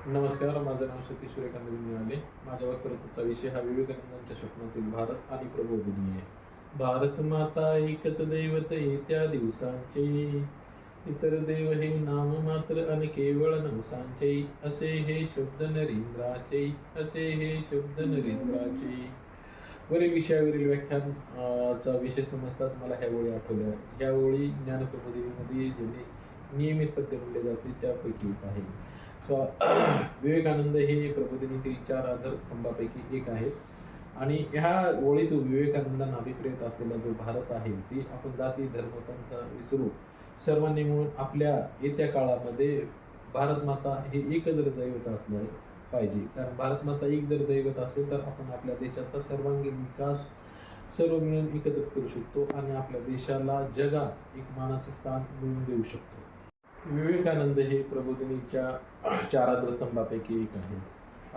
नमस्कार, माझं नाव सतीश सूर्यकांत गुंजवाले. माझ्या वक्तव्याचा विषय हा विवेकानंदांच्या स्वप्नातील भारत आणि प्रबोधिनी आहे. भारत माता एकच दैवत येत्या दिवसांचे, इतर देव हे नाम मात्र अन केवळ नवसांचे. असे हे शब्द नरेंद्राचे, असे हे शब्द नरेंद्राचे. वरील विषयावरील व्याख्यान चा विषय समजताच मला ह्या ओळी आठवल्या. ह्या ओळी ज्ञानप्रबोधिनीमध्ये ज्यांनी नियमित पद्य म्हणले जाते त्यापैकी एक आहे. विवेकानंद हे प्रबोधिनीतील 4 आधार स्तंभापैकी एक आहेत. आणि ह्या ओळीतून विवेकानंदांना अभिप्रेत असलेला जो भारत आहे ती आपण जाती धर्मपंथ विसरू सर्वांनी मिळून आपल्या येत्या काळामध्ये भारत माता हे एकच दैवत असलं पाहिजे. कारण भारत माता एक जर दैवत असेल तर आपण आपल्या देशाचा सर्वांगीण विकास सर्व मिळून एकत्रित करू शकतो आणि आपल्या देशाला जगात एक मानाचे स्थान मिळवून देऊ शकतो. विवेकानंद हे प्रबोधिनीच्या 4 आधारस्तंभापैकी एक आहेत.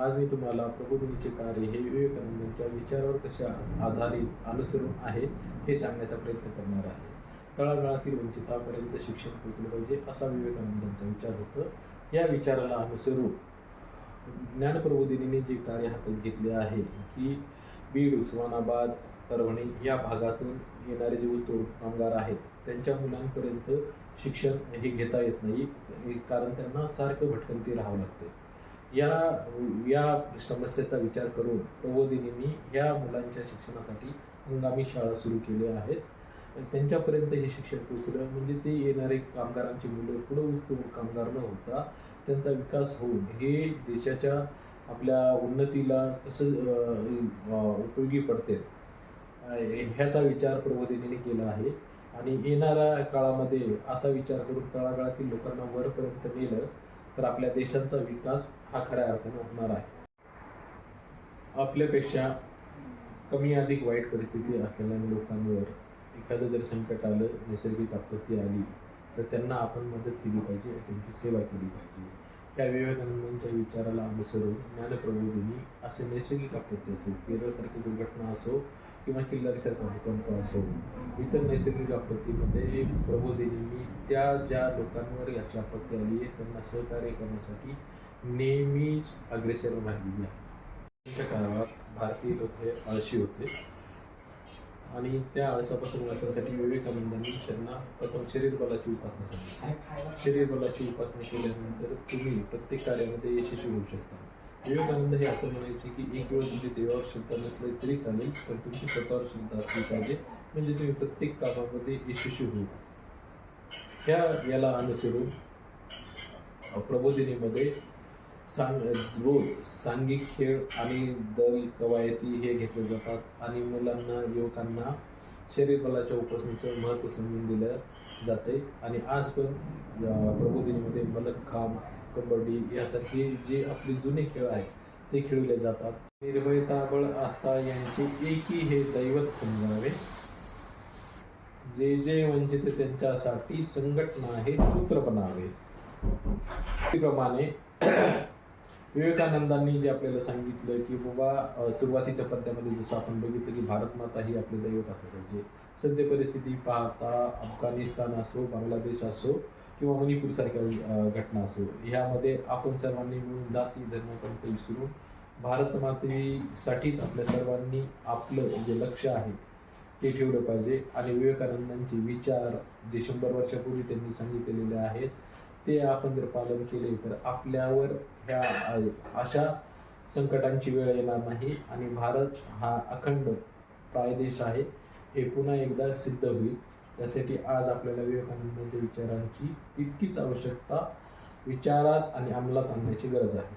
आज मी तुम्हाला प्रबोधिनीचे कार्य हे विवेकानंदांच्या विचारावर कशा आधारित अनुसरून आहे हे सांगण्याचा प्रयत्न करणार आहे. तळागाळातील वंचितापर्यंत शिक्षण पोहोचलं पाहिजे असा विवेकानंदांचा विचार होता. या विचाराला अनुसरून ज्ञानप्रबोधिनीने जे कार्य हातात घेतले आहे की बीड, उस्मानाबाद, परभणी या भागातून येणारे जे ऊसतोड कामगार आहेत त्यांच्या मुलांपर्यंत शिक्षण हे घेता येत नाही, कारण त्यांना सारखं भटकंती राहावं लागतं. या समस्येचा विचार करून प्रबोधिनींनी ह्या मुलांच्या शिक्षणासाठी हंगामी शाळा सुरू केल्या आहेत. त्यांच्यापर्यंत हे शिक्षण पोचलं म्हणजे ते येणारे कामगारांची मुलं पुढे ऊसतोड कामगार न होता त्यांचा विकास होऊन हे देशाच्या आपल्या उन्नतीला कसं उपयोगी पडते ह्याचा विचार प्रबोधिनीने केला आहे. आणि येणाऱ्या काळामध्ये असा विचार करून तळागाळातील लोकांना वरपर्यंत नेलं तर आपल्या देशाचा विकास हा खऱ्या अर्थाने होणार आहे. आपल्यापेक्षा कमी अधिक वाईट परिस्थिती असलेल्या लोकांवर एखादं जर संकट आलं, नैसर्गिक आपत्ती आली तर त्यांना आपण मदत केली पाहिजे, त्यांची सेवा केली पाहिजे. त्या विवेकानंदांच्या विचाराला अनुसरून ज्ञानप्रबोधिनी असे नैसर्गिक आपत्ती असो, केरळसारखी दुर्घटना असो किंवा किल्लारीसारखा भूकंप असो, इतर नैसर्गिक आपत्तीमध्ये प्रबोधिनींनी त्या ज्या लोकांवर याची आपत्ती आली आहे त्यांना सहकार्य करण्यासाठी नेहमीच अग्रेसर राहिलेली आहे. त्यांच्या काळात भारतीय लोक हे आळशी होते आणि त्या आळसापासून वाचण्यासाठी विवेकानंदांनी त्यांना प्रथम शरीर बलाची उपासना सांगितली. शरीर बलाची उपासना केल्यानंतर तुम्ही प्रत्येक कार्यामध्ये यशस्वी होऊ शकता. विवेकानंद हे असं म्हणायचे की एक वेळ तुमची देवावर श्रद्धा नसली तरी चालेल, पण तुमची स्वतःवर श्रद्धा असली पाहिजे, म्हणजे तुम्ही प्रत्येक कामामध्ये यशस्वी होऊ. याला अनुसरून प्रबोधिनीमध्ये रोज सांघिक खेळ आणि दल कवायती हे घेतले जातात आणि मुलांना युवकांना शरीर बलाच्या उपासनेचं महत्त्व समजून दिलं जाते. आणि आज पण प्रबोधिनीमध्ये मलखांब, कबड्डी यासारखे जे आपले जुने खेळ आहेत ते खेळले जातात. निर्भयता बळ आस्था यांचे एकी हे दैवत समजावे, जे जे वंचित त्यांच्यासाठी संघटना हे सूत्र बनावे. त्याप्रमाणे विवेकानंदांनी जे आपल्याला सांगितलं की बाबा सुरुवातीच्या पद्यामध्ये जसं आपण बघितलं की भारत माता ही आपले दैवत असले पाहिजे. सद्य परिस्थिती पाहता अफगाणिस्तान असो, बांगलादेश असो किंवा मणिपूरसारख्या घटना असो, ह्यामध्ये आपण सर्वांनी मिळून जाती धर्मपंथ विसरून भारत मातेसाठीच आपल्या सर्वांनी आपलं जे लक्ष आहे ते ठेवलं पाहिजे. आणि विवेकानंदांचे विचार जे 100 वर्षापूर्वी त्यांनी सांगितलेले आहेत ते आपण जर पालन केले तर आपल्यावर ह्या अशा संकटांची वेळ येणार नाही आणि भारत हा अखंड प्रायदेश आहे हे पुन्हा एकदा सिद्ध होईल. त्यासाठी आज आपल्याला विवेकानंदांच्या विचारांची तितकीच आवश्यकता विचारात आणि अंमलात आणण्याची गरज आहे.